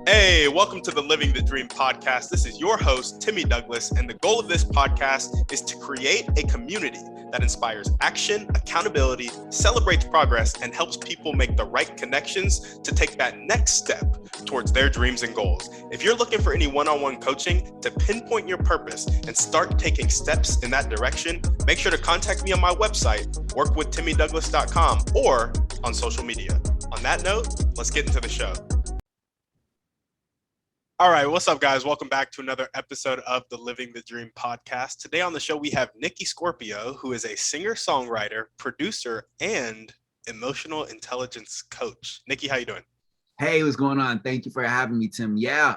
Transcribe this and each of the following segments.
Hey, welcome to the Living the Dream podcast. This is your host, Timmy Douglas, and the goal of this podcast is to create a community that inspires action, accountability, celebrates progress, and helps people make the right connections to take that next step towards their dreams and goals. If you're looking for any one-on-one coaching to pinpoint your purpose and start taking steps in that direction, make sure to contact me on my website, workwithtimmydouglas.com, or on social media. On that note, let's get into the show. All right, what's up, guys? Welcome back to another episode of the Living the Dream podcast. Today on the show, we have Nicky Scorpio, who is a singer-songwriter, producer, and emotional intelligence coach. Nicky, how you doing? Hey, what's going on? Thank you for having me, Tim. Yeah,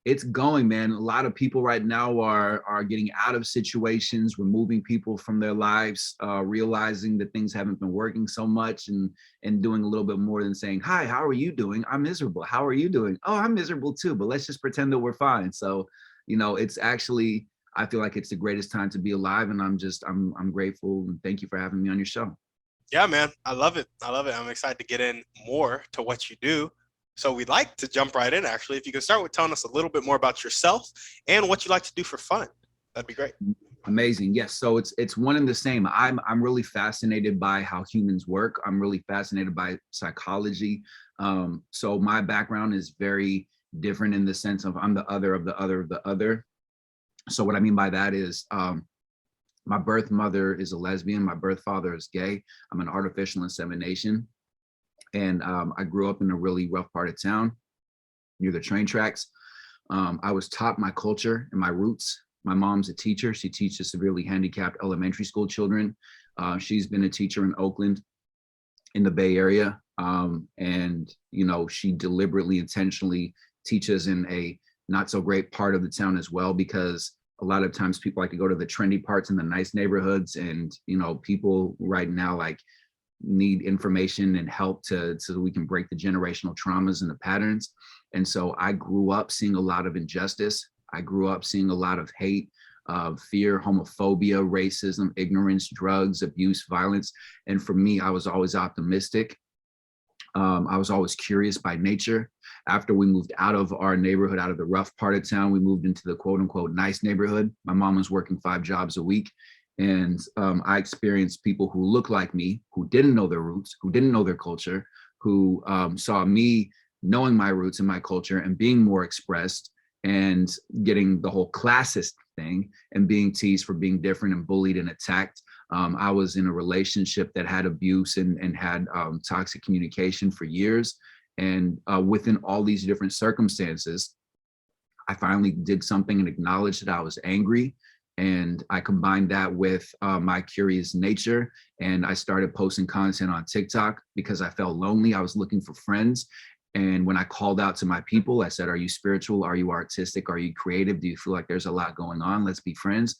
it's going, man. A lot of people right now are getting out of situations, removing people from their lives, realizing that things haven't been working so much and doing a little bit more than saying, hi, how are you doing? I'm miserable. How are you doing? Oh, I'm miserable too, but let's just pretend that we're fine. So, it's actually, I feel like it's the greatest time to be alive, and I'm grateful, and thank you for having me on your show. Yeah, man, I love it. I'm excited to get in more to what you do. So we'd like to jump right in, actually. If you could start with telling us a little bit more about yourself and what you like to do for fun, that'd be great. Amazing. Yes. So it's one and the same. I'm really fascinated by how humans work. I'm really fascinated by psychology. So my background is very different in the sense of I'm the other of the other of the other. So what I mean by that is my birth mother is a lesbian. My birth father is gay. I'm an artificial insemination. And I grew up in a really rough part of town near the train tracks. I was taught my culture and my roots. My mom's a teacher. She teaches severely handicapped elementary school children. She's been a teacher in Oakland, in the Bay Area. And, she deliberately, intentionally teaches in a not so great part of the town as well, because a lot of times people like to go to the trendy parts in the nice neighborhoods. And, people right now, need information and help so that we can break the generational traumas and the patterns. And so I grew up seeing a lot of injustice. I grew up seeing a lot of hate, fear, homophobia, racism, ignorance, drugs, abuse, violence. And for me, I was always optimistic. I was always curious by nature. After we moved out of our neighborhood, out of the rough part of town, we moved into the quote unquote nice neighborhood. My mom was working 5 jobs a week. And I experienced people who looked like me, who didn't know their roots, who didn't know their culture, who saw me knowing my roots and my culture and being more expressed and getting the whole classist thing and being teased for being different and bullied and attacked. I was in a relationship that had abuse and had toxic communication for years. And within all these different circumstances, I finally did something and acknowledged that I was angry. And I combined that with my curious nature. And I started posting content on TikTok because I felt lonely. I was looking for friends. And when I called out to my people, I said, are you spiritual? Are you artistic? Are you creative? Do you feel like there's a lot going on? Let's be friends.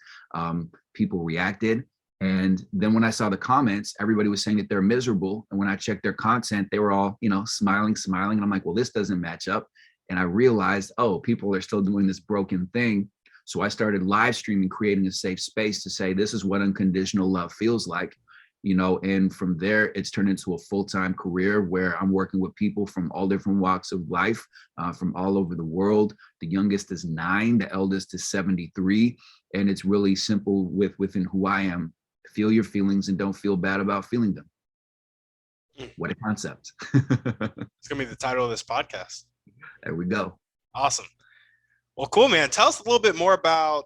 People reacted. And then when I saw the comments, everybody was saying that they're miserable. And when I checked their content, they were all, smiling. And I'm like, well, this doesn't match up. And I realized, oh, people are still doing this broken thing. So I started live streaming, creating a safe space to say, this is what unconditional love feels like, and from there, it's turned into a full-time career where I'm working with people from all different walks of life, from all over the world. The youngest is 9, the eldest is 73. And it's really simple within who I am. Feel your feelings and don't feel bad about feeling them. What a concept. It's going to be the title of this podcast. There we go. Awesome. Well, cool, man. Tell us a little bit more about,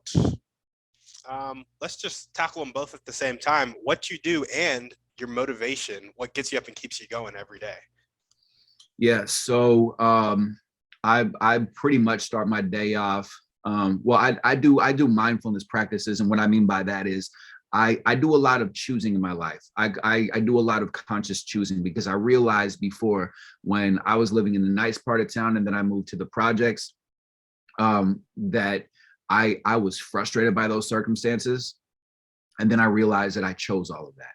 let's just tackle them both at the same time, what you do and your motivation, what gets you up and keeps you going every day. Yeah, so I pretty much start my day off. I do mindfulness practices. And what I mean by that is I do a lot of choosing in my life. I do a lot of conscious choosing because I realized before when I was living in the nice part of town and then I moved to the projects, that I was frustrated by those circumstances. And then I realized that I chose all of that.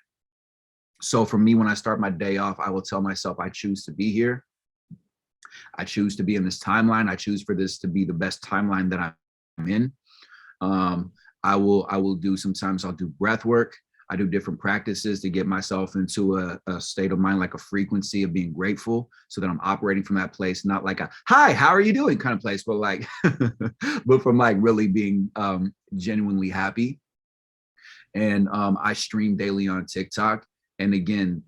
So for me, when I start my day off, I will tell myself, I choose to be here. I choose to be in this timeline. I choose for this to be the best timeline that I'm in. I will do, sometimes I'll do breath work. I do different practices to get myself into a state of mind, like a frequency of being grateful, so that I'm operating from that place, not like a, hi, how are you doing kind of place, but like, but from like really being genuinely happy. And I stream daily on TikTok. And again,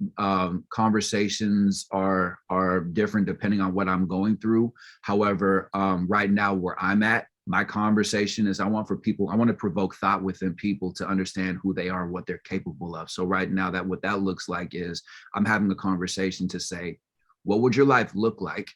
conversations are different depending on what I'm going through. However, right now where I'm at, my conversation is I want to provoke thought within people to understand who they are, what they're capable of. So right now, that what that looks like is I'm having a conversation to say, what would your life look like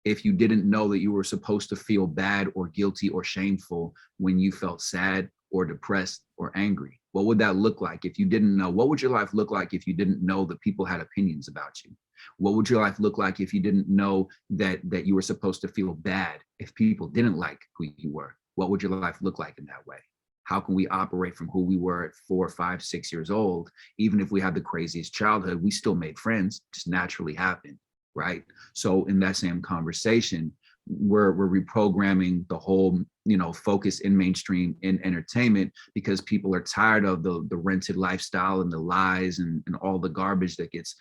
if you didn't know that you were supposed to feel bad or guilty or shameful when you felt sad or depressed or angry? What would that look like if you didn't know? What would your life look like if you didn't know that people had opinions about you? What would your life look like if you didn't know that you were supposed to feel bad if people didn't like who you were? What would your life look like in that way? How can we operate from who we were at 4, 5, 6 years old? Even if we had the craziest childhood, we still made friends, just naturally happened, right? So in that same conversation, we're reprogramming the whole, focus in mainstream in entertainment, because people are tired of the rented lifestyle and the lies and all the garbage that gets,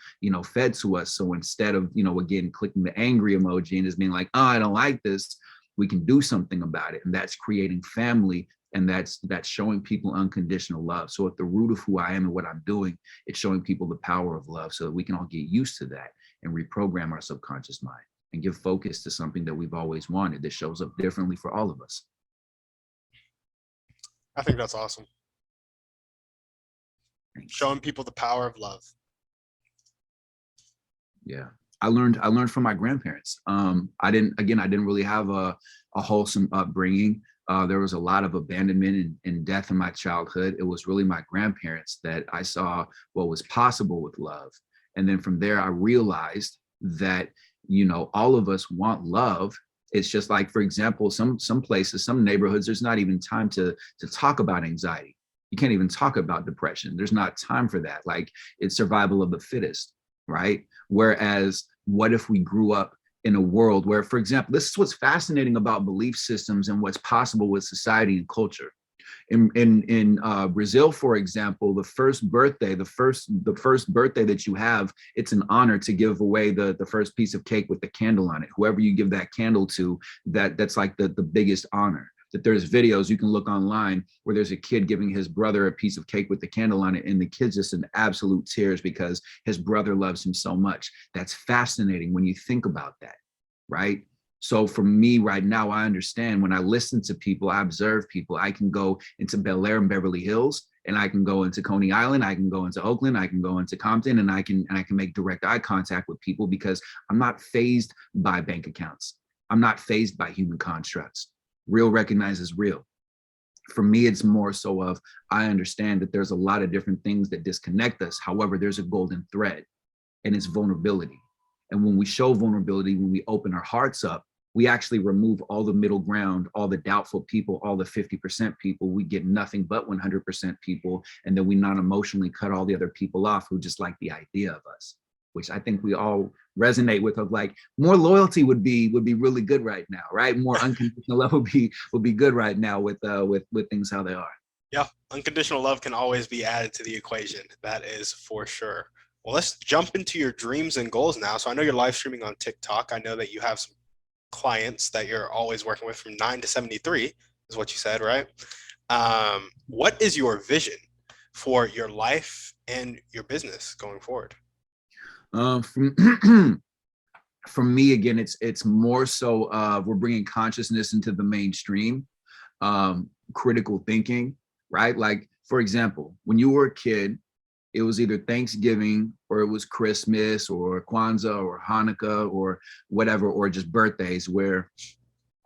fed to us. So instead of, again, clicking the angry emoji and just being like, oh, I don't like this, we can do something about it. And that's creating family. And that's showing people unconditional love. So at the root of who I am and what I'm doing, it's showing people the power of love so that we can all get used to that and reprogram our subconscious mind and give focus to something that we've always wanted that shows up differently for all of us. I think that's awesome. Thanks. Showing people the power of love. Yeah. I learned from my grandparents. I didn't really have a wholesome upbringing. There was a lot of abandonment and death in my childhood. It was really my grandparents that I saw what was possible with love. And then from there, I realized that, all of us want love. It's just like, for example, some places, some neighborhoods, there's not even time to talk about anxiety. You can't even talk about depression. There's not time for that. Like, it's survival of the fittest, right? Whereas what if we grew up in a world where, for example, this is what's fascinating about belief systems and what's possible with society and culture. In Brazil, for example, the first birthday that you have, it's an honor to give away the first piece of cake with the candle on it. Whoever you give that candle to, that's like the biggest honor. That there's videos you can look online where there's a kid giving his brother a piece of cake with the candle on it, and the kid's just in absolute tears because his brother loves him so much. That's fascinating when you think about that, right? So for me right now, I understand when I listen to people, I observe people. I can go into Bel Air and Beverly Hills, and I can go into Coney Island, I can go into Oakland, I can go into Compton, and I can make direct eye contact with people because I'm not fazed by bank accounts. I'm not fazed by human constructs. Real recognizes real. For me, it's more so of, I understand that there's a lot of different things that disconnect us. However, there's a golden thread, and it's vulnerability. And when we show vulnerability, when we open our hearts up, we actually remove all the middle ground, all the doubtful people, all the 50% people. We get nothing but 100% people. And then we non-emotionally cut all the other people off who just like the idea of us, which I think we all resonate with, of like, more loyalty would be really good right now, right? More unconditional love would be good right now with things how they are. Yeah, unconditional love can always be added to the equation. That is for sure. Well, let's jump into your dreams and goals now. So I know you're live streaming on TikTok. I know that you have some clients that you're always working with from 9 to 73 is what you said, right? What is your vision for your life and your business going forward? For me, again, it's more so we're bringing consciousness into the mainstream, critical thinking, right? Like, for example, when you were a kid, it was either Thanksgiving or it was Christmas or Kwanzaa or Hanukkah or whatever, or just birthdays where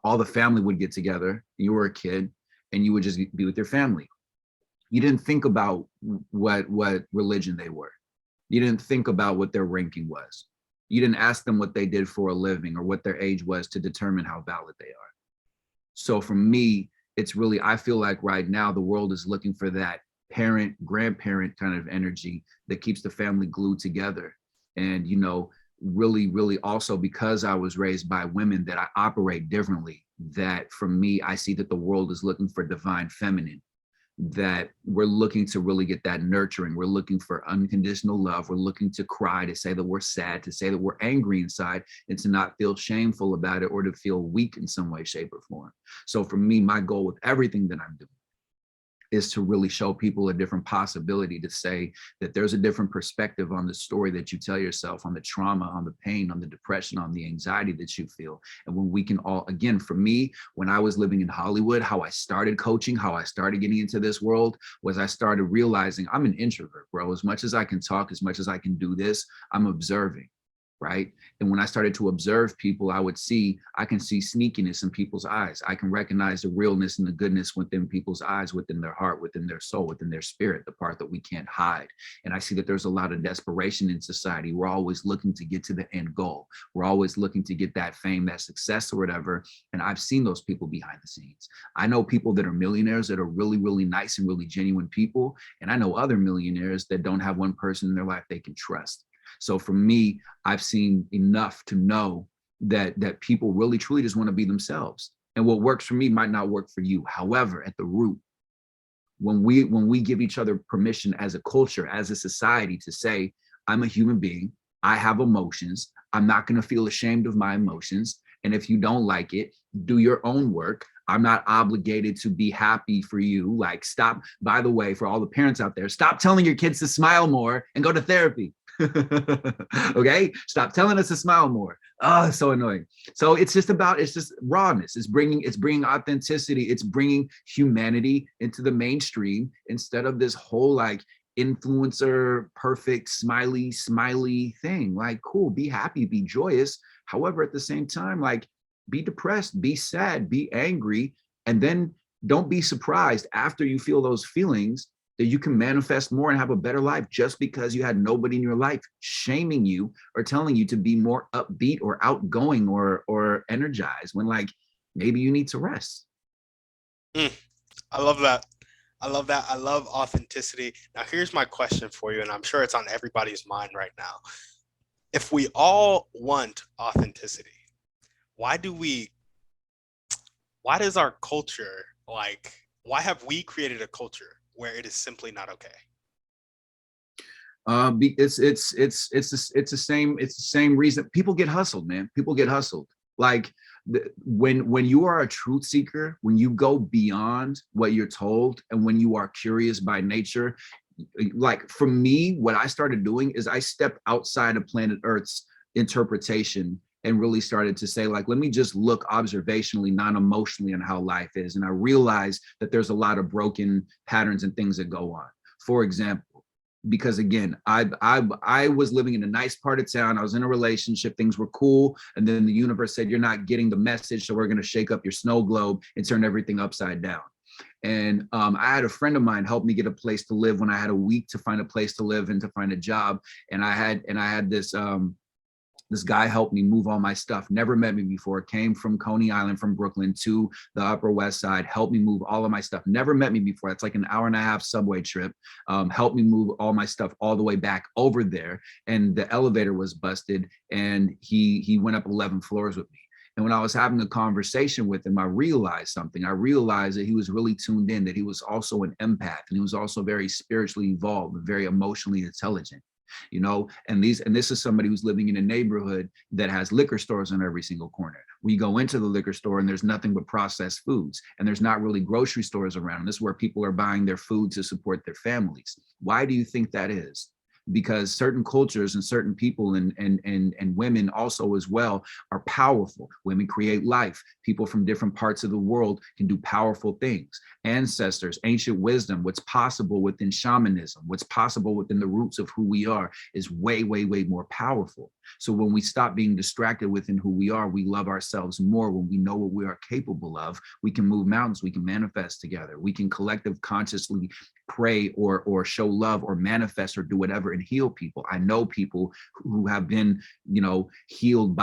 all the family would get together. You were a kid and you would just be with your family. You didn't think about what religion they were. You didn't think about what their ranking was. You didn't ask them what they did for a living or what their age was to determine how valid they are. So for me, it's really, I feel like right now the world is looking for that parent, grandparent kind of energy that keeps the family glued together. And, really, really also because I was raised by women that I operate differently, that for me, I see that the world is looking for divine feminine, that we're looking to really get that nurturing. We're looking for unconditional love. We're looking to cry, to say that we're sad, to say that we're angry inside, and to not feel shameful about it or to feel weak in some way, shape, or form. So for me, my goal with everything that I'm doing is to really show people a different possibility, to say that there's a different perspective on the story that you tell yourself, on the trauma, on the pain, on the depression, on the anxiety that you feel. And when we can all, again, for me, when I was living in Hollywood, how I started coaching, how I started getting into this world was I started realizing I'm an introvert, bro. As much as I can talk, as much as I can do this, I'm observing. Right. And when I started to observe people, I can see sneakiness in people's eyes. I can recognize the realness and the goodness within people's eyes, within their heart, within their soul, within their spirit, the part that we can't hide. And I see that there's a lot of desperation in society. We're always looking to get to the end goal. We're always looking to get that fame, that success or whatever. And I've seen those people behind the scenes. I know people that are millionaires that are really, really nice and really genuine people. And I know other millionaires that don't have one person in their life they can trust. So for me, I've seen enough to know that people really truly just want to be themselves. And what works for me might not work for you. However, at the root, when we give each other permission as a culture, as a society, to say, I'm a human being, I have emotions, I'm not going to feel ashamed of my emotions. And if you don't like it, do your own work. I'm not obligated to be happy for you. Like, stop, by the way, for all the parents out there, stop telling your kids to smile more and go to therapy. Okay, stop telling us to smile more. Oh, it's so annoying. So it's just rawness. It's bringing authenticity. It's bringing humanity into the mainstream instead of this whole like influencer perfect smiley thing. Like, cool, be happy, be joyous. However, at the same time, like, be depressed, be sad, be angry, and then don't be surprised after you feel those feelings that you can manifest more and have a better life just because you had nobody in your life shaming you or telling you to be more upbeat or outgoing or energized, when like maybe you need to rest. I love that. I love that. I love authenticity. Now, here's my question for you, and I'm sure it's on everybody's mind right now. If we all want authenticity, why does our culture, like, why have we created a culture where it is simply not okay? It's the same reason people get hustled, man. People get hustled. Like when you are a truth seeker, when you go beyond what you're told, and when you are curious by nature, like for me, what I started doing is I stepped outside of planet Earth's interpretation and really started to say, like, let me just look observationally, non-emotionally on how life is. And I realized that there's a lot of broken patterns and things that go on. For example, because again, I was living in a nice part of town. I was in a relationship, things were cool. And then the universe said, you're not getting the message. So we're going to shake up your snow globe and turn everything upside down. And I had a friend of mine help me get a place to live when I had a week to find a place to live and to find a job. And I had this guy helped me move all my stuff, never met me before, came from Coney Island, from Brooklyn to the Upper West Side, helped me move all of my stuff, never met me before. That's like an hour and a half subway trip, helped me move all my stuff all the way back over there. And the elevator was busted and he went up 11 floors with me. And when I was having a conversation with him, I realized something. I realized that he was really tuned in, that he was also an empath, and he was also very spiritually evolved, very emotionally intelligent. And this is somebody who's living in a neighborhood that has liquor stores on every single corner. We go into the liquor store and there's nothing but processed foods, and there's not really grocery stores around. And this is where people are buying their food to support their families. Why do you think that is? Because certain cultures and certain people and women also as well are powerful. Women create life. People from different parts of the world can do powerful things. Ancestors, ancient wisdom, what's possible within shamanism, what's possible within the roots of who we are is way, way, way more powerful. So when we stop being distracted within who we are, we love ourselves more. When we know what we are capable of, we can move mountains, we can manifest together, we can collective consciously pray or show love or manifest or do whatever and heal people. I know people who have been, healed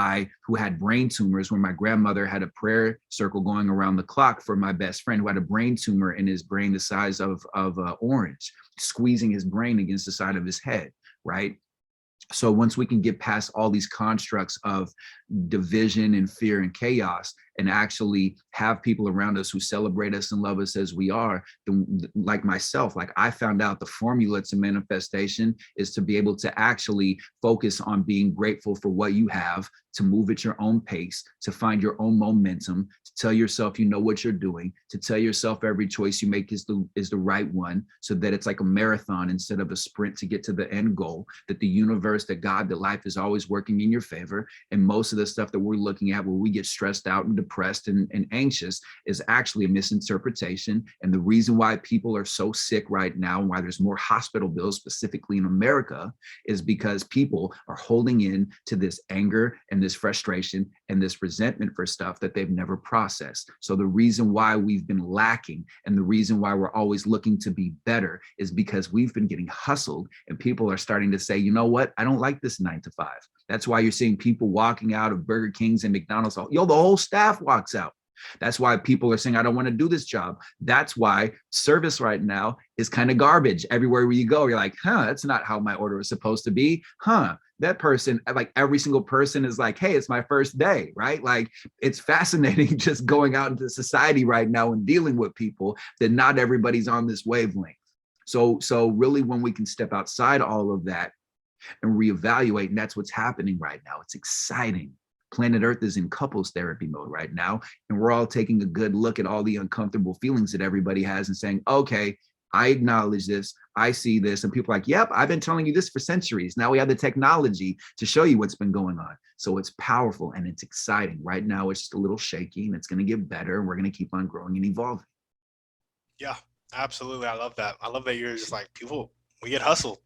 who had brain tumors, where my grandmother had a prayer circle going around the clock for my best friend who had a brain tumor in his brain the size of orange, squeezing his brain against the side of his head, right? So once we can get past all these constructs of division and fear and chaos and actually have people around us who celebrate us and love us as we are, then, like myself, like I found out the formula to manifestation is to be able to actually focus on being grateful for what you have, to move at your own pace, to find your own momentum, to tell yourself you know what you're doing, to tell yourself every choice you make is the right one, so that it's like a marathon instead of a sprint to get to the end goal, that the universe, that God, that life is always working in your favor. And most of the stuff that we're looking at where we get stressed out and depressed and anxious is actually a misinterpretation. And the reason why people are so sick right now, and why there's more hospital bills specifically in America, is because people are holding in to this anger and this frustration and this resentment for stuff that they've never processed. So the reason why we've been lacking and the reason why we're always looking to be better is because we've been getting hustled, and people are starting to say, you know what, I don't like this 9 to 5. That's why you're seeing people walking out of Burger Kings and McDonald's. Yo, the whole staff walks out. That's why people are saying, I don't want to do this job. That's why service right now is kind of garbage. Everywhere where you go, you're like, that's not how my order is supposed to be. That person, like every single person is like, hey, it's my first day, right? Like, it's fascinating just going out into society right now and dealing with people that not everybody's on this wavelength. So really, when we can step outside all of that and reevaluate, and that's what's happening right now. It's exciting. Planet Earth is in couples therapy mode right now, and we're all taking a good look at all the uncomfortable feelings that everybody has and saying, okay, I acknowledge this, I see this, and people are like, yep, I've been telling you this for centuries. Now we have the technology to show you what's been going on. So it's powerful and it's exciting. Right now it's just a little shaky, and it's going to get better, and we're going to keep on growing and evolving. Yeah, absolutely. I love that. I love that you're just like, people, we get hustled.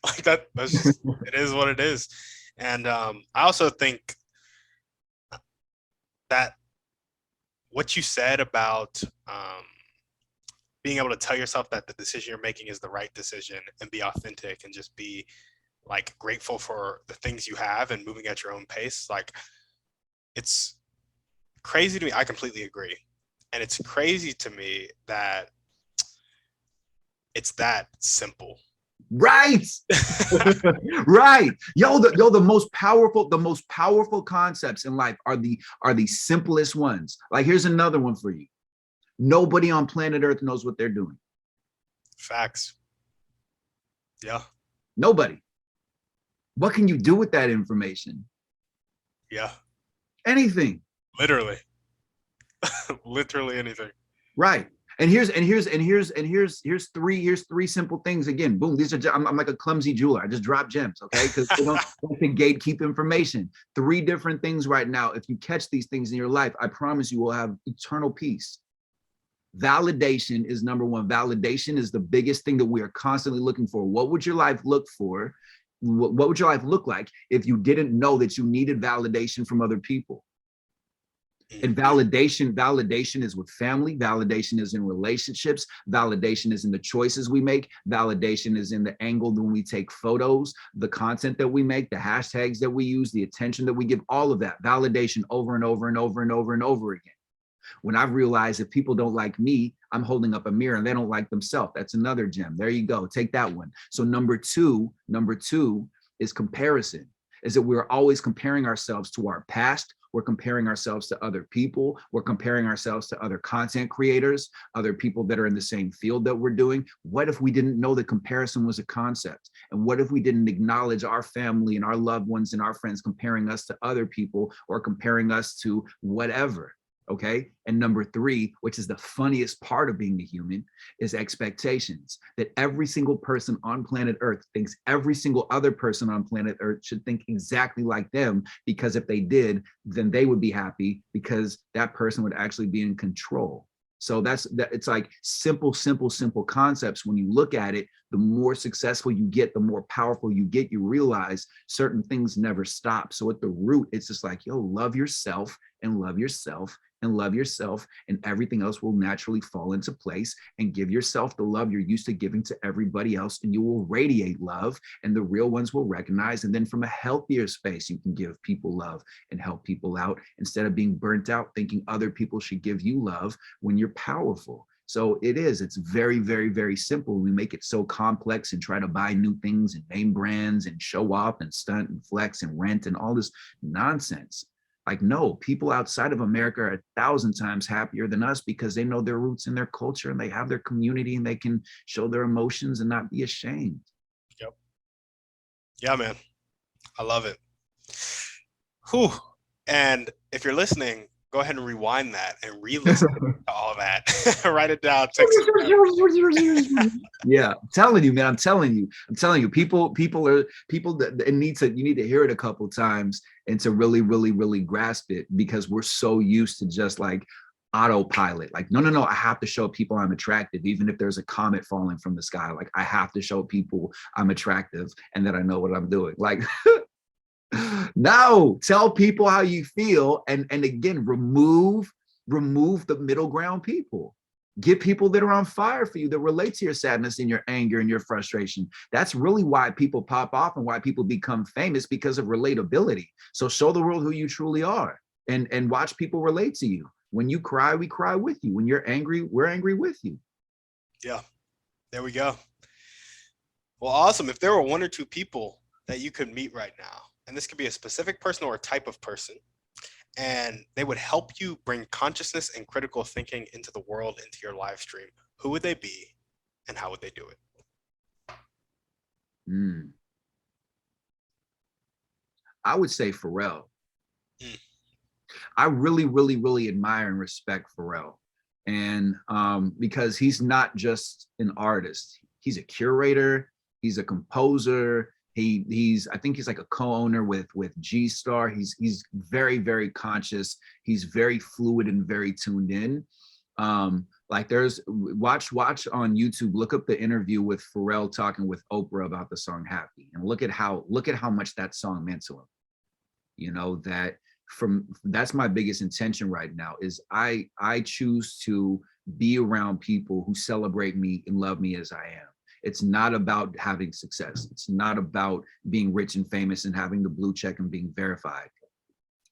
Like that's just, it is what it is. And I also think that what you said about being able to tell yourself that the decision you're making is the right decision and be authentic and just be like grateful for the things you have and moving at your own pace, like, it's crazy to me. I completely agree. And it's crazy to me that it's that simple. Right. Right. The most powerful concepts in life are the simplest ones. Like, here's another one for you. Nobody on planet Earth knows what they're doing. Facts. Yeah. Nobody. What can you do with that information? Yeah. Anything. Literally. Literally anything. Right. And here's three simple things. Again, boom. These are, I'm like a clumsy jeweler. I just drop gems, okay? Because they don't gatekeep information. 3 different things right now. If you catch these things in your life, I promise you will have eternal peace. Validation is number 1. Validation is the biggest thing that we are constantly looking for. What would your life look for? What would your life look like if you didn't know that you needed validation from other people? And validation is with family. Validation is in relationships. Validation is in the choices we make. Validation is in the angle when we take photos, the content that we make, the hashtags that we use, the attention that we give, all of that. Validation over and over and over and over and over again. When I've realized if people don't like me, I'm holding up a mirror and they don't like themselves. That's another gem. There you go. Take that one. So number two is comparison. Is that we're always comparing ourselves to our past. We're comparing ourselves to other people. We're comparing ourselves to other content creators, other people that are in the same field that we're doing. What if we didn't know that comparison was a concept? And what if we didn't acknowledge our family and our loved ones and our friends comparing us to other people or comparing us to whatever? Okay. And number 3, which is the funniest part of being a human, is expectations. That every single person on planet Earth thinks every single other person on planet Earth should think exactly like them, because if they did, then they would be happy because that person would actually be in control. So it's like simple concepts. When you look at it, the more successful you get, the more powerful you get, you realize certain things never stop. So at the root, it's just like, yo, love yourself and love yourself and love yourself, and everything else will naturally fall into place. And give yourself the love you're used to giving to everybody else, and you will radiate love, and the real ones will recognize. And then from a healthier space, you can give people love and help people out instead of being burnt out thinking other people should give you love when you're powerful. So it's very, very, very simple. We make it so complex and try to buy new things and name brands and show off and stunt and flex and rent and all this nonsense. Like, no, people outside of America are 1,000 times happier than us because they know their roots and their culture, and they have their community, and they can show their emotions and not be ashamed. Yep. Yeah, man. I love it. Whew. And if you're listening, go ahead and rewind that and re-listen to all that. Write it down. Text it. Yeah, I'm telling you, man. I'm telling you. People that you need to hear it a couple times and to really, really, really grasp it, because we're so used to just like autopilot. Like, no, I have to show people I'm attractive, even if there's a comet falling from the sky. Like, I have to show people I'm attractive and that I know what I'm doing. Like, no, tell people how you feel, and again, remove the middle ground people. Get people that are on fire for you, that relate to your sadness and your anger and your frustration. That's really why people pop off and why people become famous, because of relatability. So show the world who you truly are, and watch people relate to you. When you cry, we cry with you. When you're angry, we're angry with you. Yeah, there we go. Well, awesome. If there were one or two people that you could meet right now, and this could be a specific person or a type of person, and they would help you bring consciousness and critical thinking into the world, into your live stream, who would they be and how would they do it? I would say Pharrell. I really, really, really admire and respect Pharrell. And because he's not just an artist, he's a curator, he's a composer, I think he's like a co-owner with G Star. He's very, very conscious. He's very fluid and very tuned in. Like, there's watch on YouTube, look up the interview with Pharrell talking with Oprah about the song Happy, and look at how much that song meant to him. You know, that's my biggest intention right now, is I choose to be around people who celebrate me and love me as I am. It's not about having success. It's not about being rich and famous and having the blue check and being verified.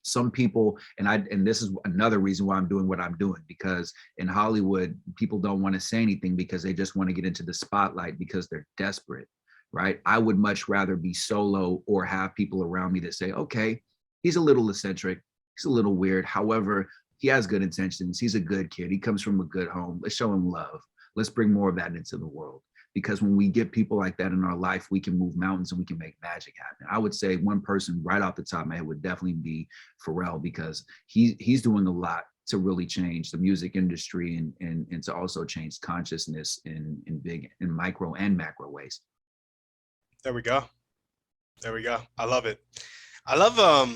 Some people, and this is another reason why I'm doing what I'm doing, because in Hollywood, people don't want to say anything because they just want to get into the spotlight because they're desperate, right? I would much rather be solo or have people around me that say, okay, he's a little eccentric, he's a little weird. However, he has good intentions. He's a good kid. He comes from a good home. Let's show him love. Let's bring more of that into the world. Because when we get people like that in our life, we can move mountains and we can make magic happen. I would say one person right off the top of my head would definitely be Pharrell, because he's doing a lot to really change the music industry and to also change consciousness in big and micro and macro ways. There we go. I love it. I love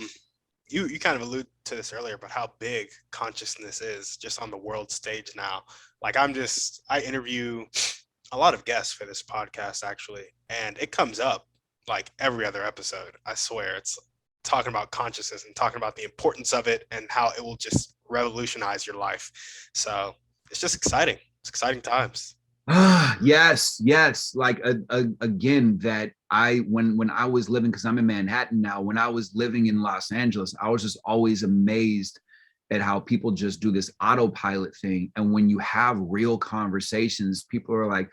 you kind of alluded to this earlier, but how big consciousness is just on the world stage now. Like, I interview a lot of guests for this podcast, actually, and it comes up like every other episode. I swear, it's talking about consciousness and talking about the importance of it and how it will just revolutionize your life. So it's just exciting. It's exciting times. Yes. Like, again, that when I was living, because I'm in Manhattan now, when I was living in Los Angeles, I was just always amazed at how people just do this autopilot thing. And when you have real conversations, people are like,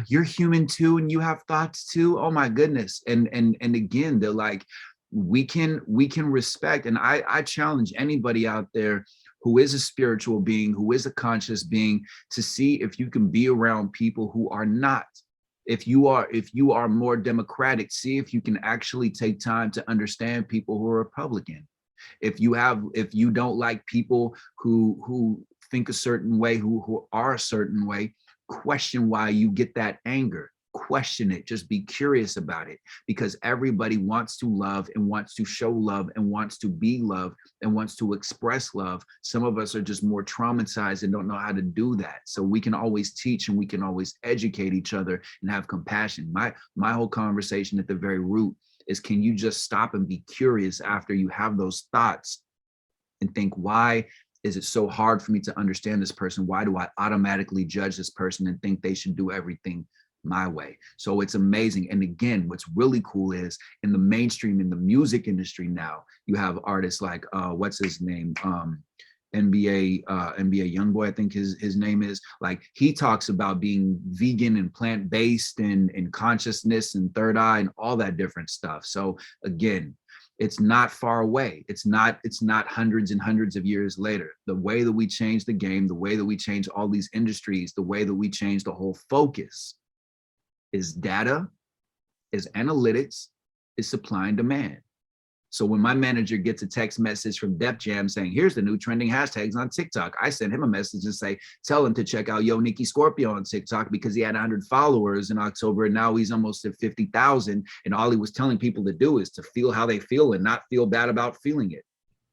you're human too, and you have thoughts too. Oh my goodness. And again, they're like, we can respect. And I challenge anybody out there who is a spiritual being, who is a conscious being, to see if you can be around people who are not. If you are more democratic, see if you can actually take time to understand people who are Republican. If you don't like people who think a certain way, who are a certain way, question why you get that anger. Question it. Just be curious about it, because everybody wants to love and wants to show love and wants to be loved and wants to express love. Some of us are just more traumatized and don't know how to do that. So we can always teach and we can always educate each other and have compassion. My whole conversation at the very root is, can you just stop and be curious after you have those thoughts and think, why is it so hard for me to understand this person? Why do I automatically judge this person and think they should do everything my way? So it's amazing. And again, what's really cool is, in the mainstream, in the music industry now, you have artists like, what's his name? NBA Youngboy, I think his name is. Like, he talks about being vegan and plant-based and consciousness and third eye and all that different stuff. So again, It's not far away. It's not hundreds and hundreds of years later. The way that we change the game, the way that we change all these industries, the way that we change the whole focus is data, is analytics, is supply and demand. So when my manager gets a text message from Def Jam saying, here's the new trending hashtags on TikTok, I send him a message and say, tell him to check out Nicky Scorpio on TikTok because he had 100 followers in October and now he's almost at 50,000. And all he was telling people to do is to feel how they feel and not feel bad about feeling it,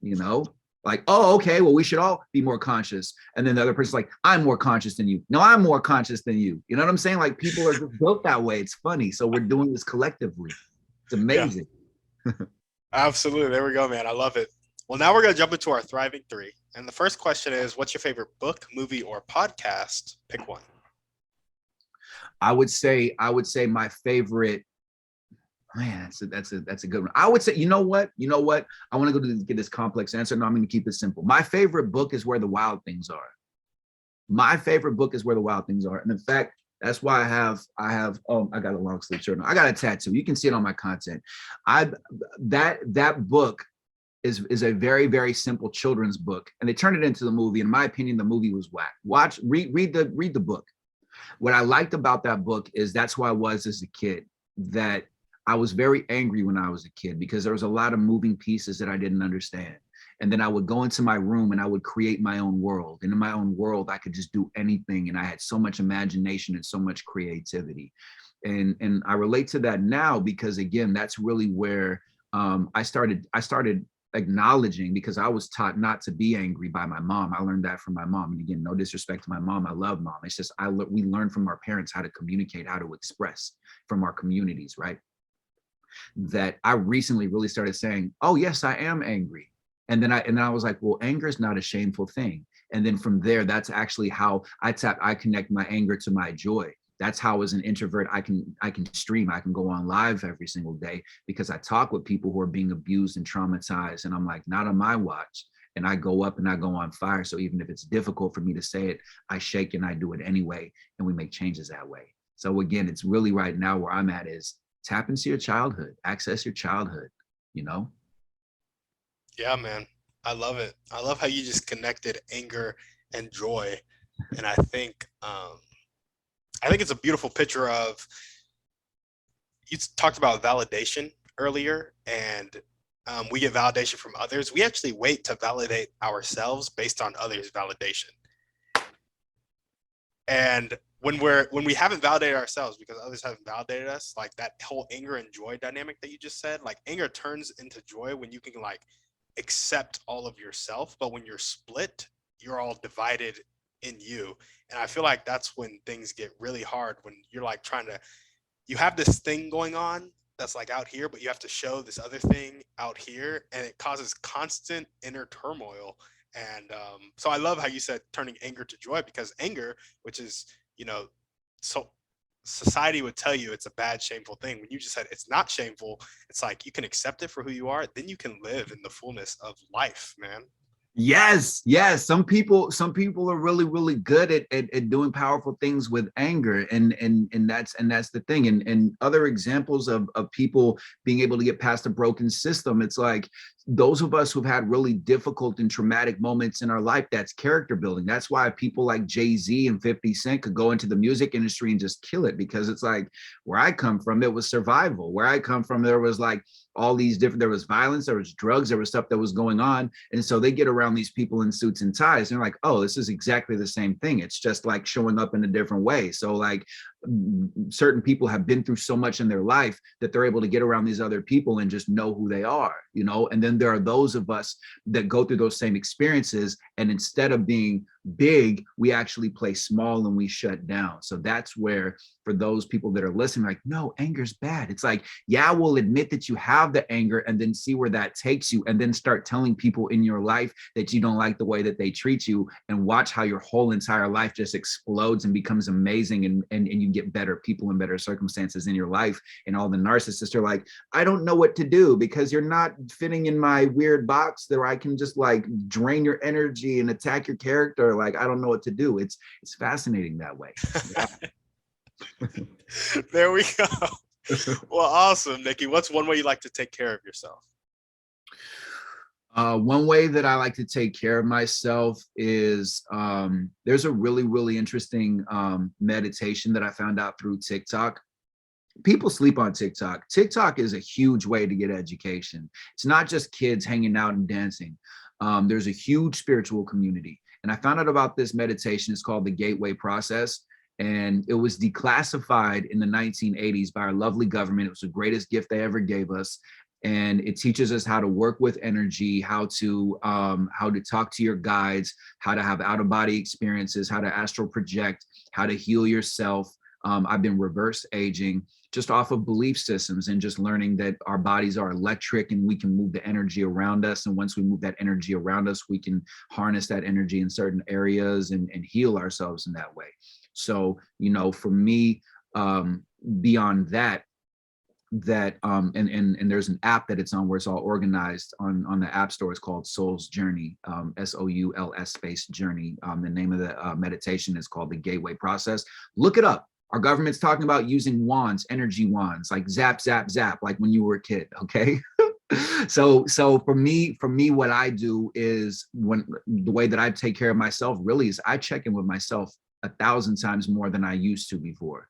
you know? Like, oh, okay, well, we should all be more conscious. And then the other person's like, I'm more conscious than you. No, I'm more conscious than you. You know what I'm saying? Like people are just built that way. It's funny. So we're doing this collectively. It's amazing. Yeah. Absolutely. There we go, man. I love it. Well, now we're going to jump into our Thriving Three. And the first question is, what's your favorite book, movie, or podcast? Pick one. I would say my favorite, man, that's a good one. I would say, you know what? I want to go to get this complex answer. No, I'm going to keep it simple. My favorite book is Where the Wild Things Are. My favorite book is Where the Wild Things Are. And in fact, that's why I have, I got a long sleeve shirt on. I got a tattoo. You can see it on my content. That book is a very, very simple children's book. And they turned it into the movie. In my opinion, the movie was whack. Read the book. What I liked about that book is that's who I was as a kid, that I was very angry when I was a kid because there was a lot of moving pieces that I didn't understand. And then I would go into my room and I would create my own world. And in my own world, I could just do anything. And I had so much imagination and so much creativity. And I relate to that now because, again, that's really where I started acknowledging, because I was taught not to be angry by my mom. I learned that from my mom. And again, no disrespect to my mom. I love mom. It's just we learned from our parents how to communicate, how to express from our communities, right? That I recently really started saying, oh, yes, I am angry. And then I was like, well, anger is not a shameful thing. And then from there, that's actually how I connect my anger to my joy. That's how, as an introvert, I can stream. I can go on live every single day because I talk with people who are being abused and traumatized. And I'm like, not on my watch. And I go up and I go on fire. So even if it's difficult for me to say it, I shake and I do it anyway. And we make changes that way. So again, it's really right now where I'm at is tap into your childhood, access your childhood, you know? Yeah, man. I love it. I love how you just connected anger and joy. And I think it's a beautiful picture of, you talked about validation earlier, and we get validation from others. We actually wait to validate ourselves based on others' validation. And when we haven't validated ourselves because others haven't validated us, like that whole anger and joy dynamic that you just said, like anger turns into joy when you can like accept all of yourself, but when you're split, you're all divided in you. And I feel like that's when things get really hard, when you're like you have this thing going on that's like out here, but you have to show this other thing out here, and it causes constant inner turmoil. And so I love how you said turning anger to joy, because anger, which is, so society would tell you it's a bad, shameful thing. When you just said it's not shameful, it's like you can accept it for who you are, then you can live in the fullness of life, man. Yes. Some people are really, really good at doing powerful things with anger, and that's the thing. And other examples of people being able to get past a broken system. It's like those of us who've had really difficult and traumatic moments in our life, that's character building. That's why people like Jay-Z and 50 Cent could go into the music industry and just kill it, because it's like, where I come from, it was survival. Where I come from, there was like all these different, there was violence, there was drugs, there was stuff that was going on. And so they get around these people in suits and ties and they're like, oh, this is exactly the same thing. It's just like showing up in a different way. So like certain people have been through so much in their life that they're able to get around these other people and just know who they are, and then there are those of us that go through those same experiences, and instead of being big, we actually play small and we shut down. So that's where, for those people that are listening, like, no, anger's bad. It's like, yeah, we'll admit that you have the anger and then see where that takes you, and then start telling people in your life that you don't like the way that they treat you, and watch how your whole entire life just explodes and becomes amazing, and you get better people and better circumstances in your life. And all the narcissists are like, I don't know what to do because you're not fitting in my weird box that I can just like drain your energy and attack your character. Like, I don't know what to do. It's fascinating that way. Yeah. There we go. Well, awesome, Nicky. What's one way you like to take care of yourself? One way that I like to take care of myself is there's a really, really interesting meditation that I found out through TikTok. People sleep on TikTok. TikTok is a huge way to get education. It's not just kids hanging out and dancing. There's a huge spiritual community. And I found out about this meditation. It's called the Gateway Process. And it was declassified in the 1980s by our lovely government. It was the greatest gift they ever gave us. And it teaches us how to work with energy, how to talk to your guides, how to have out-of-body experiences, how to astral project, how to heal yourself. I've been reverse aging just off of belief systems and just learning that our bodies are electric and we can move the energy around us. And once we move that energy around us, we can harness that energy in certain areas and heal ourselves in that way. So, you know, for me, beyond that, and there's an app that it's on where it's all organized on the app store. It's called Soul's Journey, SOULS space journey. The name of the meditation is called the Gateway Process. Look it up. Our government's talking about using wands, energy wands, like zap, zap, zap, like when you were a kid, okay? So for me, what I do is the way that I take care of myself really is I check in with myself 1,000 times more than I used to before.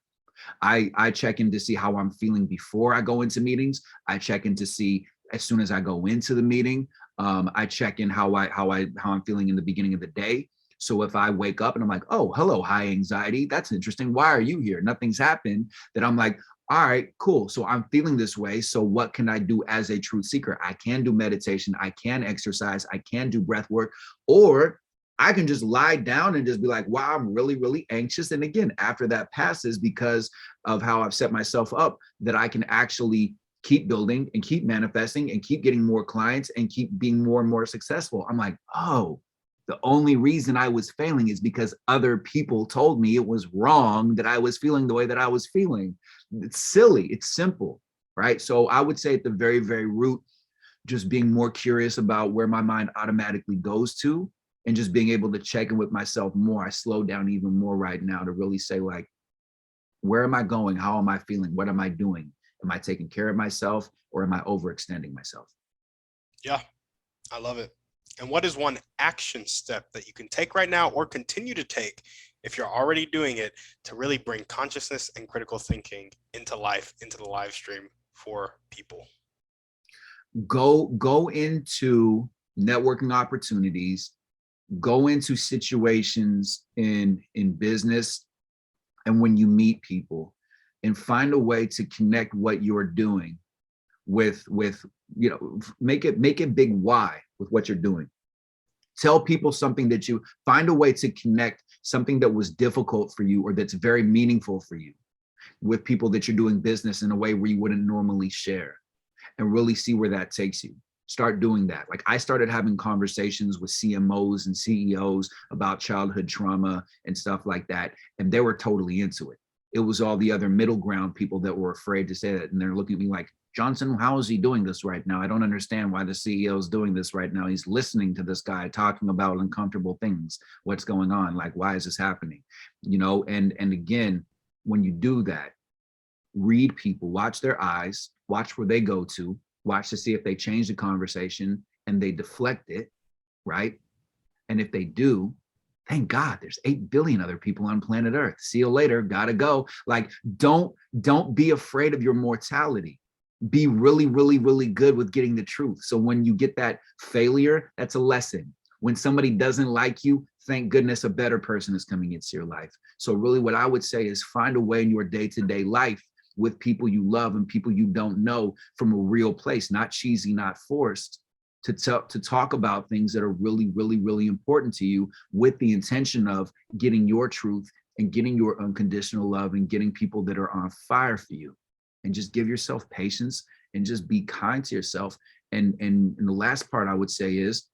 I check in to see how I'm feeling before I go into meetings. I check in to see as soon as I go into the meeting. I check in how I'm feeling in the beginning of the day. So if I wake up and I'm like, oh, hello, high anxiety, that's interesting. Why are you here? Nothing's happened. That I'm like, all right, cool. So I'm feeling this way. So what can I do as a truth seeker? I can do meditation. I can exercise. I can do breath work, or I can just lie down and just be like, wow, I'm really, really anxious. And again, after that passes, because of how I've set myself up, that I can actually keep building and keep manifesting and keep getting more clients and keep being more and more successful. I'm like, oh, the only reason I was failing is because other people told me it was wrong that I was feeling the way that I was feeling. It's silly. It's simple, right? So I would say at the very, very root, just being more curious about where my mind automatically goes to, and just being able to check in with myself more. I slow down even more right now to really say, like, where am I going? How am I feeling? What am I doing? Am I taking care of myself, or am I overextending myself? Yeah, I love it. And what is one action step that you can take right now or continue to take if you're already doing it to really bring consciousness and critical thinking into life, into the live stream for people? Go into networking opportunities, go into situations in business and when you meet people, and find a way to connect what you're doing with you know, make it big why with what you're doing. Tell people something that you find a way to connect something that was difficult for you or that's very meaningful for you with people that you're doing business in a way where you wouldn't normally share, and really see where that takes you. Start doing that. Like, I started having conversations with CMOs and CEOs about childhood trauma and stuff like that, and they were totally into it. It was all the other middle ground people that were afraid to say that, and they're looking at me like, Johnson, how is he doing this right now? I don't understand why the CEO is doing this right now. He's listening to this guy talking about uncomfortable things. What's going on? Like, why is this happening? You know, and again, when you do that, read people, watch their eyes, watch where they go to, watch to see if they change the conversation and they deflect it, right? And if they do, thank God there's 8 billion other people on planet Earth. See you later, gotta go. Like, don't be afraid of your mortality. Be really, really, really good with getting the truth. So when you get that failure, that's a lesson. When somebody doesn't like you, thank goodness a better person is coming into your life. So really what I would say is find a way in your day-to-day life with people you love and people you don't know, from a real place, not cheesy, not forced, to talk about things that are really, really, really important to you, with the intention of getting your truth and getting your unconditional love and getting people that are on fire for you. And just give yourself patience and just be kind to yourself. And the last part I would say is,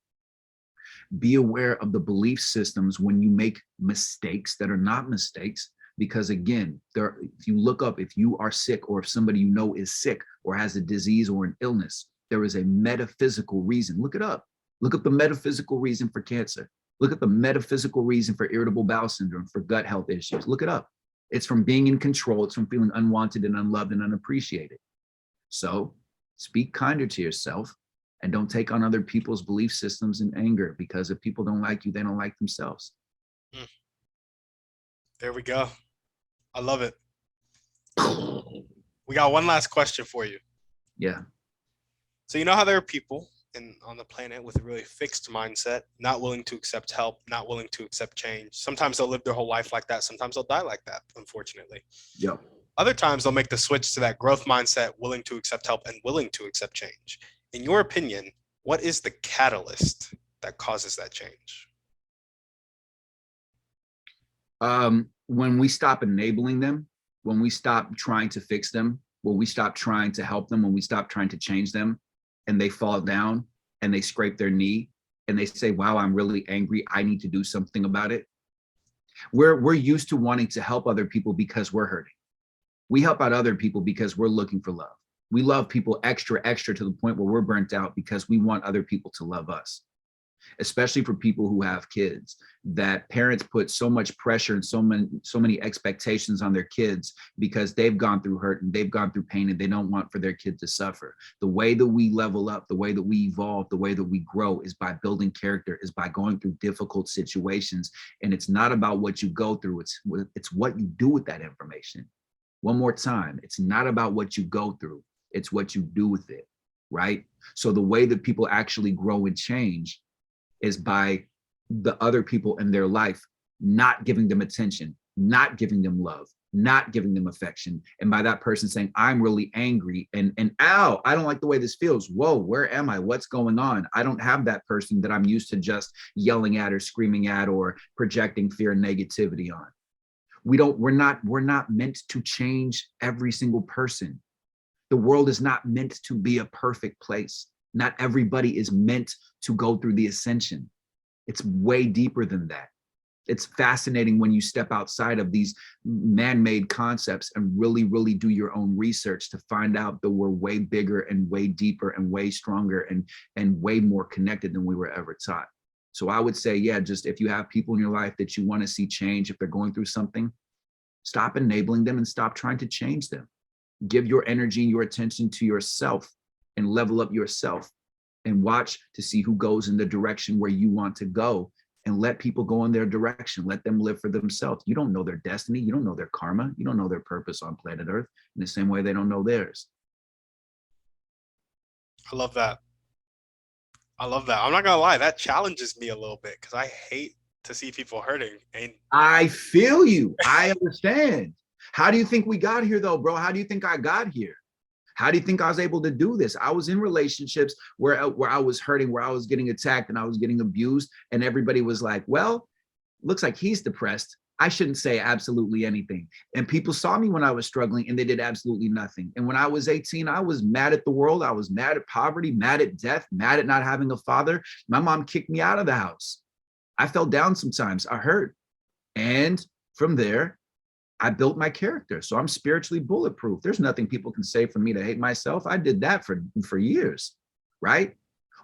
be aware of the belief systems when you make mistakes that are not mistakes. Because again, if you look up, if you are sick, or if somebody you know is sick or has a disease or an illness, there is a metaphysical reason. Look it up. Look up the metaphysical reason for cancer. Look at the metaphysical reason for irritable bowel syndrome, for gut health issues. Look it up. It's from being in control. It's from feeling unwanted and unloved and unappreciated. So speak kinder to yourself, And don't take on other people's belief systems in anger, because if people don't like you, they don't like themselves. There we go. I love it. We got one last question for you. Yeah. So you know how there are people on the planet with a really fixed mindset, not willing to accept help, not willing to accept change. Sometimes they'll live their whole life like that. Sometimes they'll die like that, unfortunately. Yep. Other times they'll make the switch to that growth mindset, willing to accept help and willing to accept change. In your opinion, what is the catalyst that causes that change? When we stop enabling them, when we stop trying to fix them, when we stop trying to help them, when we stop trying to change them, and they fall down and they scrape their knee and they say, wow, I'm really angry, I need to do something about it. We're used to wanting to help other people because we're hurting. We help out other people because we're looking for love. We love people extra to the point where we're burnt out because we want other people to love us. Especially for people who have kids, that parents put so much pressure and so many expectations on their kids because they've gone through hurt and they've gone through pain and they don't want for their kid to suffer. The way that we level up, the way that we evolve, the way that we grow is by building character, is by going through difficult situations. And it's not about what you go through, it's what you do with that information. One more time, it's not about what you go through, it's what you do with it, right? So the way that people actually grow and change is by the other people in their life not giving them attention, not giving them love, not giving them affection. And by that person saying, I'm really angry and ow, I don't like the way this feels. Whoa, where am I? What's going on? I don't have that person that I'm used to just yelling at or screaming at or projecting fear and negativity on. We're not meant to change every single person. The world is not meant to be a perfect place. Not everybody is meant to go through the ascension. It's way deeper than that. It's fascinating when you step outside of these man-made concepts and really, really do your own research to find out that we're way bigger and way deeper and way stronger and way more connected than we were ever taught. So I would say, yeah, just if you have people in your life that you want to see change, if they're going through something, stop enabling them and stop trying to change them. Give your energy and your attention to yourself and level up yourself and watch to see who goes in the direction where you want to go, and let people go in their direction. Let them live for themselves. You don't know their destiny. You don't know their karma. You don't know their purpose on planet Earth in the same way they don't know theirs. I love that. I love that. I'm not gonna lie, that challenges me a little bit because I hate to see people hurting. And I feel you. I understand. How do you think we got here though, bro? How do you think I got here? How do you think I was able to do this? I was in relationships where I was hurting, where I was getting attacked and I was getting abused, and everybody was like, well, looks like he's depressed. I shouldn't say absolutely anything. And people saw me when I was struggling and they did absolutely nothing. And when I was 18, I was mad at the world. I was mad at poverty, mad at death, mad at not having a father. My mom kicked me out of the house. I fell down sometimes. I hurt. And from there, I built my character. So I'm spiritually bulletproof. There's nothing people can say for me to hate myself. I did that for years, right?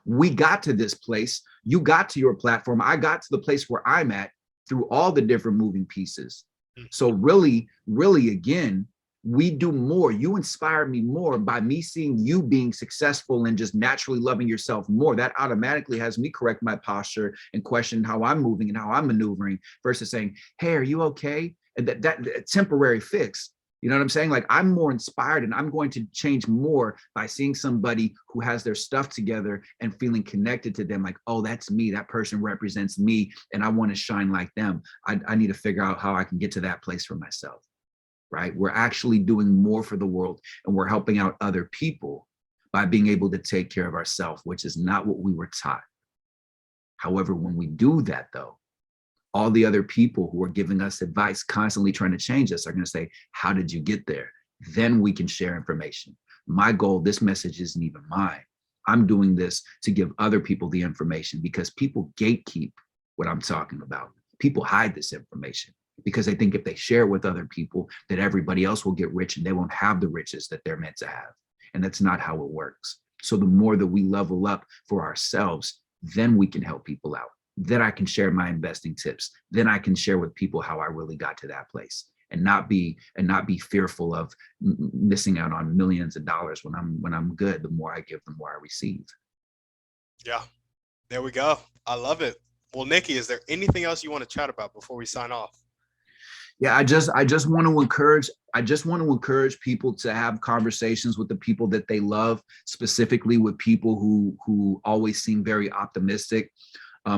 We got to this place. You got to your platform. I got to the place where I'm at through all the different moving pieces. So really, really, again, we do more. You inspire me more by me seeing you being successful and just naturally loving yourself more. That automatically has me correct my posture and question how I'm moving and how I'm maneuvering versus saying, hey, are you okay? And that temporary fix, you know what I'm saying? Like, I'm more inspired and I'm going to change more by seeing somebody who has their stuff together and feeling connected to them. Like, oh, that's me. That person represents me and I want to shine like them. I need to figure out how I can get to that place for myself, right? We're actually doing more for the world and we're helping out other people by being able to take care of ourselves, which is not what we were taught. However, when we do that though, all the other people who are giving us advice, constantly trying to change us, are going to say, how did you get there? Then we can share information. My goal, this message isn't even mine. I'm doing this to give other people the information because people gatekeep what I'm talking about. People hide this information because they think if they share it with other people, that everybody else will get rich and they won't have the riches that they're meant to have. And that's not how it works. So the more that we level up for ourselves, then we can help people out. Then I can share my investing tips. Then I can share with people how I really got to that place and not be fearful of missing out on millions of dollars when I'm good. The more I give, the more I receive. Yeah, there we go. I love it. Well, Nicky, is there anything else you want to chat about before we sign off? Yeah, I just want to encourage people to have conversations with the people that they love, specifically with people who always seem very optimistic,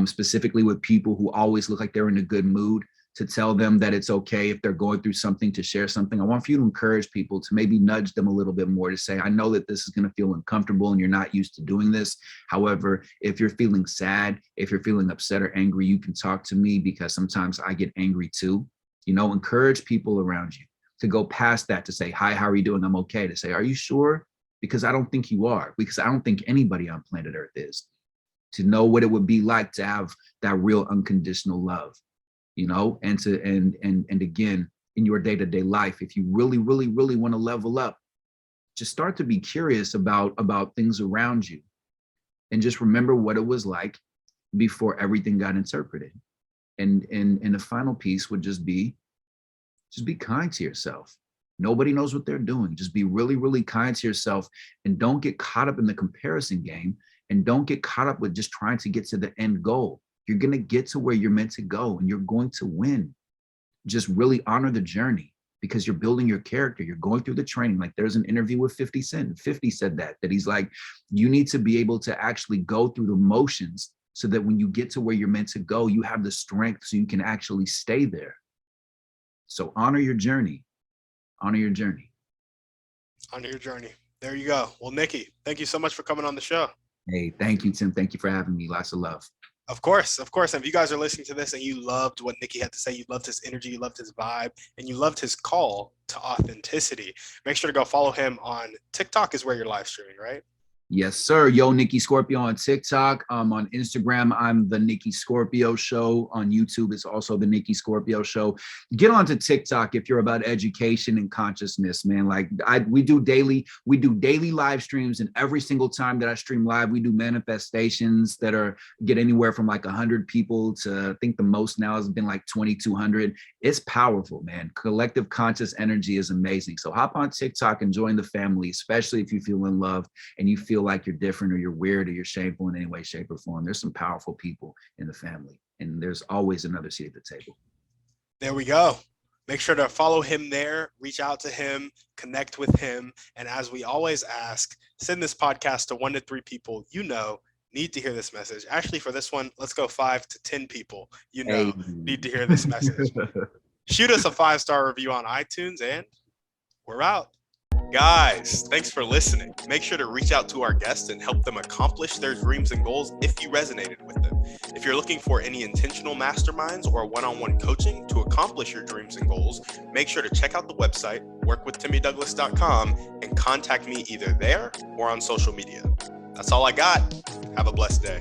specifically with people who always look like they're in a good mood, to tell them that it's okay if they're going through something, to share something. I want for you to encourage people, to maybe nudge them a little bit more, to say, I know that this is going to feel uncomfortable and you're not used to doing this. However, if you're feeling sad, if you're feeling upset or angry, you can talk to me, because sometimes I get angry too. You know, encourage people around you to go past that, to say, hi, how are you doing? I'm okay. To say, are you sure? Because I don't think you are, because I don't think anybody on planet Earth is. To know what it would be like to have that real unconditional love, you know, and to, and again, in your day-to-day life, if you really, really, really want to level up, just start to be curious about things around you, and just remember what it was like before everything got interpreted. And the final piece would just be kind to yourself. Nobody knows what they're doing. Just be really, really kind to yourself, and don't get caught up in the comparison game, and don't get caught up with just trying to get to the end goal. You're going to get to where you're meant to go, and you're going to win. Just really honor the journey, because you're building your character. You're going through the training. Like, there's an interview with 50 Cent. 50 said that he's like, you need to be able to actually go through the motions, so that when you get to where you're meant to go, you have the strength so you can actually stay there. So honor your journey. Honor your journey. Honor your journey. There you go. Well, Nicky, thank you so much for coming on the show. Hey, thank you, Tim. Thank you for having me. Lots of love. Of course, of course. And if you guys are listening to this and you loved what Nicky had to say, you loved his energy, you loved his vibe, and you loved his call to authenticity, make sure to go follow him on TikTok, is where you're live streaming, right? Yes, sir. Yo, Nicky Scorpio on TikTok. On Instagram, I'm the Nicky Scorpio Show. On YouTube, it's also the Nicky Scorpio Show. Get onto TikTok if you're about education and consciousness, man. Like, we do daily live streams, and every single time that I stream live, we do manifestations that get anywhere from like 100 people to, I think the most now has been like 2,200. It's powerful, man. Collective conscious energy is amazing. So hop on TikTok and join the family, especially if you feel in love and you feel like you're different, or you're weird, or you're shameful in any way, shape, or form. There's some powerful people in the family, and there's always another seat at the table. There we go. Make sure to follow him there, reach out to him, connect with him. And as we always ask, send this podcast to 1 to 3 people you know need to hear this message. Actually, for this one, let's go 5 to 10 people you know need to hear this message. Shoot us a 5-star review on iTunes, and we're out. Guys, thanks for listening. Make sure to reach out to our guests and help them accomplish their dreams and goals if you resonated with them. If you're looking for any intentional masterminds or one-on-one coaching to accomplish your dreams and goals, make sure to check out the website, workwithtimmydouglas.com, and contact me either there or on social media. That's all I got. Have a blessed day.